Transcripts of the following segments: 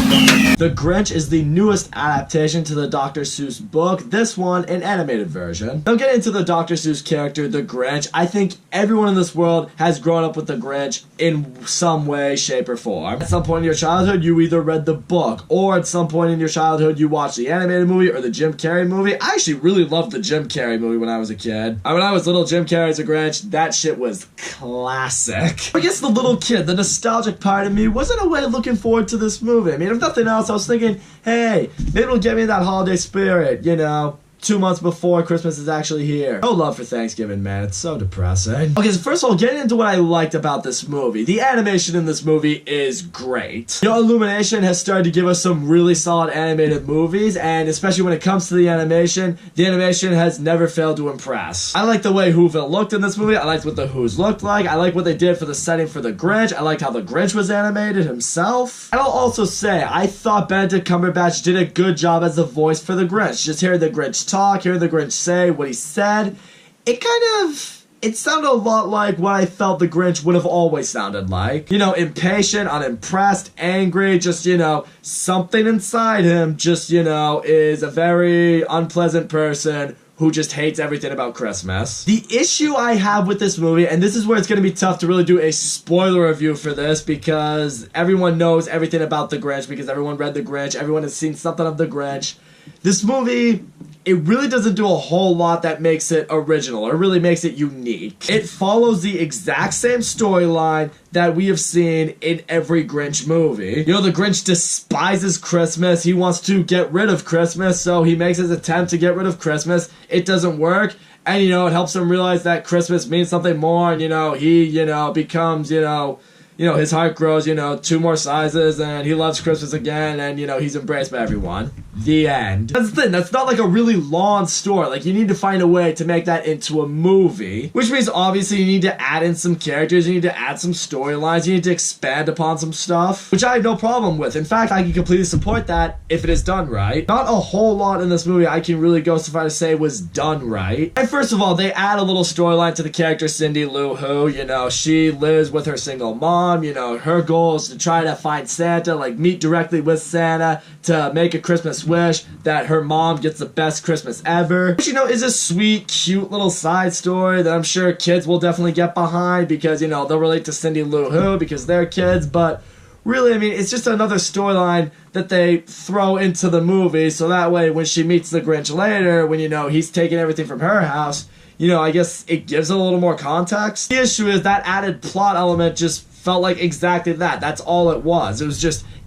The Grinch is the newest adaptation to the Dr. Seuss book, this one an animated version. Now getting into the Dr. Seuss character, the Grinch, I think everyone in this world has grown up with the Grinch in some way, shape, or form. At some point in your childhood, you either read the book, or at some point in your childhood, you watched the animated movie or the Jim Carrey movie. I actually really loved the Jim Carrey movie when I was a kid. When I was little, Jim Carrey's a Grinch, that shit was classic. I guess the little kid, the nostalgic part of me, was in a way looking forward to this movie. I mean, if nothing else, I was thinking, hey, maybe it'll get me that holiday spirit, you know, 2 months before Christmas is actually here. No love for Thanksgiving, man. It's so depressing. Okay, so first of all, getting into what I liked about this movie. The animation in this movie is great. You know, Illumination has started to give us some really solid animated movies, and especially when it comes to the animation has never failed to impress. I like the way Whoville looked in this movie. I liked what the Who's looked like. I like what they did for the setting for the Grinch. I liked how the Grinch was animated himself. And I'll also say, I thought Benedict Cumberbatch did a good job as the voice for the Grinch. Just hearing the Grinch talk, hearing the Grinch say what he said, it sounded a lot like what I felt the Grinch would have always sounded like. You know, impatient, unimpressed, angry, just, you know, something inside him just, you know, is a very unpleasant person who just hates everything about Christmas. The issue I have with this movie, and this is where it's going to be tough to really do a spoiler review for this because everyone knows everything about the Grinch because everyone read the Grinch, everyone has seen something of the Grinch. This movie, it really doesn't do a whole lot that makes it original or really makes it unique. It follows the exact same storyline that we have seen in every Grinch movie. You know, the Grinch despises Christmas. He wants to get rid of Christmas, so he makes his attempt to get rid of Christmas. It doesn't work. And, you know, it helps him realize that Christmas means something more. And, you know, he, you know, becomes, you know, his heart grows, you know, 2 more sizes, and he loves Christmas again, and, you know, he's embraced by everyone. The end. That's the thing, that's not like a really long story. Like, you need to find a way to make that into a movie. Which means, obviously, you need to add in some characters, you need to add some storylines, you need to expand upon some stuff. Which I have no problem with. In fact, I can completely support that if it is done right. Not a whole lot in this movie I can really go so far to say was done right. And first of all, they add a little storyline to the character Cindy Lou Who. You know, she lives with her single mom. You know, her goal is to try to find Santa, like meet directly with Santa to make a Christmas wish that her mom gets the best Christmas ever. Which, you know, is a sweet, cute little side story that I'm sure kids will definitely get behind because, you know, they'll relate to Cindy Lou Who because they're kids, but really, I mean, it's just another storyline that they throw into the movie so that way when she meets the Grinch later, when, you know, he's taking everything from her house, you know, I guess it gives it a little more context. The issue is that added plot element just felt like exactly that. That's all it was.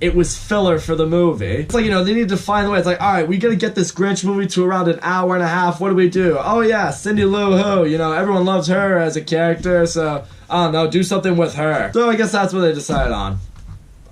It was filler for the movie. It's like, you know, they need to find a way. It's like, alright, we gotta get this Grinch movie to around an hour and a half. What do we do? Oh yeah, Cindy Lou Who. You know, everyone loves her as a character, so, I don't know, do something with her. So I guess that's what they decided on.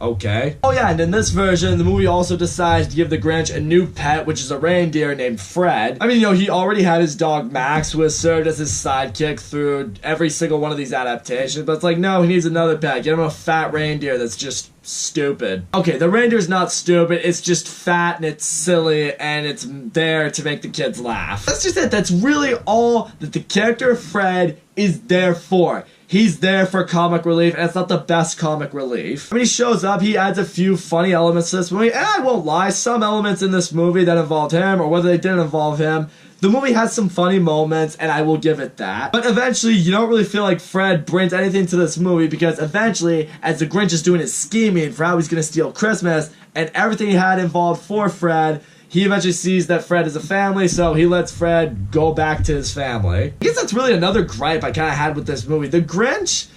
Okay. Oh yeah, and in this version, the movie also decides to give the Grinch a new pet, which is a reindeer named Fred. I mean, you know, he already had his dog Max, who has served as his sidekick through every single one of these adaptations, but it's like, no, he needs another pet. Get him a fat reindeer that's just stupid. Okay, the reindeer's not stupid, it's just fat and it's silly and it's there to make the kids laugh. That's just it. That's really all that the character Fred is there for. He's there for comic relief, and it's not the best comic relief. When he shows up, he adds a few funny elements to this movie, and I won't lie, some elements in this movie that involved him, or whether they didn't involve him, the movie has some funny moments, and I will give it that. But eventually, you don't really feel like Fred brings anything to this movie, because eventually, as the Grinch is doing his scheming for how he's gonna steal Christmas, and everything he had involved for Fred, he eventually sees that Fred is a family, so he lets Fred go back to his family. I guess that's really another gripe I kind of had with this movie. The Grinch,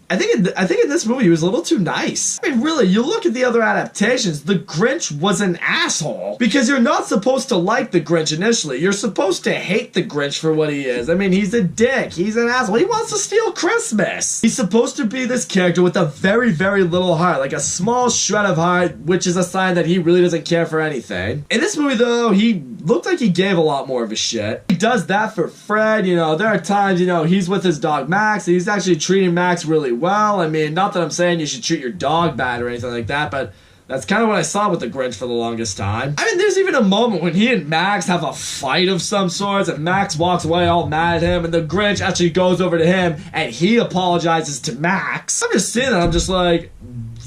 I think in this movie he was a little too nice. I mean, really, you look at the other adaptations, the Grinch was an asshole. Because you're not supposed to like the Grinch initially. You're supposed to hate the Grinch for what he is. I mean, he's a dick. He's an asshole. He wants to steal Christmas. He's supposed to be this character with a very, very little heart. Like a small shred of heart, which is a sign that he really doesn't care for anything. In this movie, though, he looked like he gave a lot more of a shit. He does that for Fred. You know, there are times, you know, he's with his dog Max, and he's actually treating Max really well. I mean, not that I'm saying you should treat your dog bad or anything like that, but That's kind of what I saw with the Grinch for the longest time. I mean, there's even a moment when he and Max have a fight of some sorts, and Max walks away all mad at him, and the Grinch actually goes over to him, and he apologizes to Max. I'm just seeing that, I'm just like,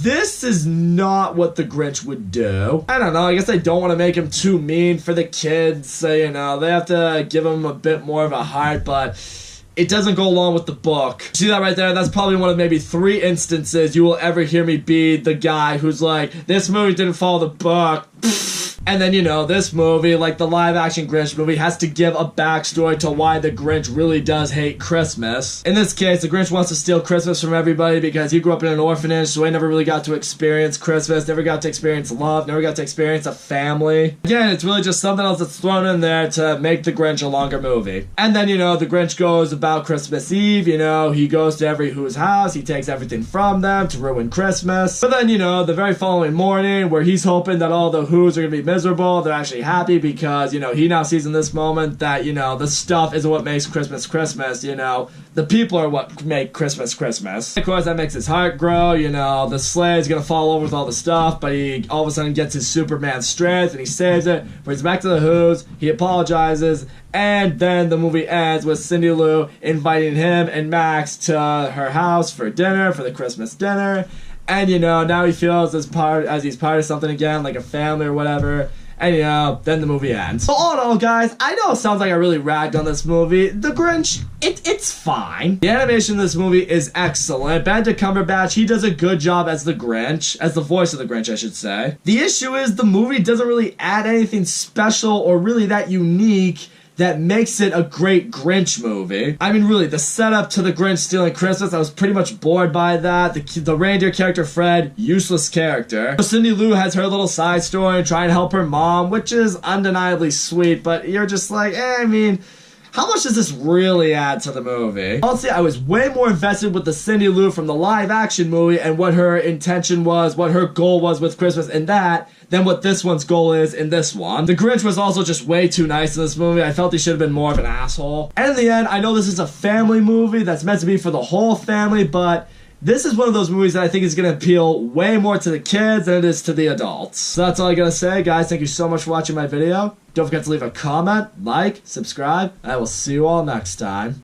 this is not what the Grinch would do. I don't know, I guess they don't want to make him too mean for the kids, so, you know, they have to give him a bit more of a heart, but it doesn't go along with the book. See that right there? That's probably one of maybe 3 instances you will ever hear me be the guy who's like, this movie didn't follow the book. And then, you know, this movie, like the live-action Grinch movie, has to give a backstory to why the Grinch really does hate Christmas. In this case, the Grinch wants to steal Christmas from everybody because he grew up in an orphanage, so he never really got to experience Christmas, never got to experience love, never got to experience a family. Again, it's really just something else that's thrown in there to make the Grinch a longer movie. And then, you know, the Grinch goes about Christmas Eve, you know, he goes to every who's house, he takes everything from them to ruin Christmas. But then, you know, the very following morning, where he's hoping that all the who's are gonna be miserable, they're actually happy because, you know, he now sees in this moment that, you know, the stuff isn't what makes Christmas Christmas, you know, the people are what make Christmas Christmas. Of course, that makes his heart grow, you know, the sleigh's gonna fall over with all the stuff, but he all of a sudden gets his Superman strength and he saves it, brings back to the who's, he apologizes, and then the movie ends with Cindy Lou inviting him and Max to her house for dinner, for the Christmas dinner. And, you know, now he feels as he's part of something again, like a family or whatever. And, you know, then the movie ends. So all in all, guys, I know it sounds like I really ragged on this movie. The Grinch, it's fine. The animation in this movie is excellent. Benedict Cumberbatch, he does a good job as the Grinch, as the voice of the Grinch, I should say. The issue is the movie doesn't really add anything special or really that unique that makes it a great Grinch movie. I mean, really, the setup to the Grinch stealing Christmas, I was pretty much bored by that. The reindeer character, Fred, useless character. Cindy Lou has her little side story trying to help her mom, which is undeniably sweet, but you're just like, I mean, how much does this really add to the movie? Honestly, I was way more invested with the Cindy Lou from the live-action movie and what her intention was, what her goal was with Christmas and that, than what this one's goal is in this one. The Grinch was also just way too nice in this movie. I felt he should have been more of an asshole. And in the end, I know this is a family movie that's meant to be for the whole family, but this is one of those movies that I think is going to appeal way more to the kids than it is to the adults. So that's all I gotta say, guys. Thank you so much for watching my video. Don't forget to leave a comment, like, subscribe, and I will see you all next time.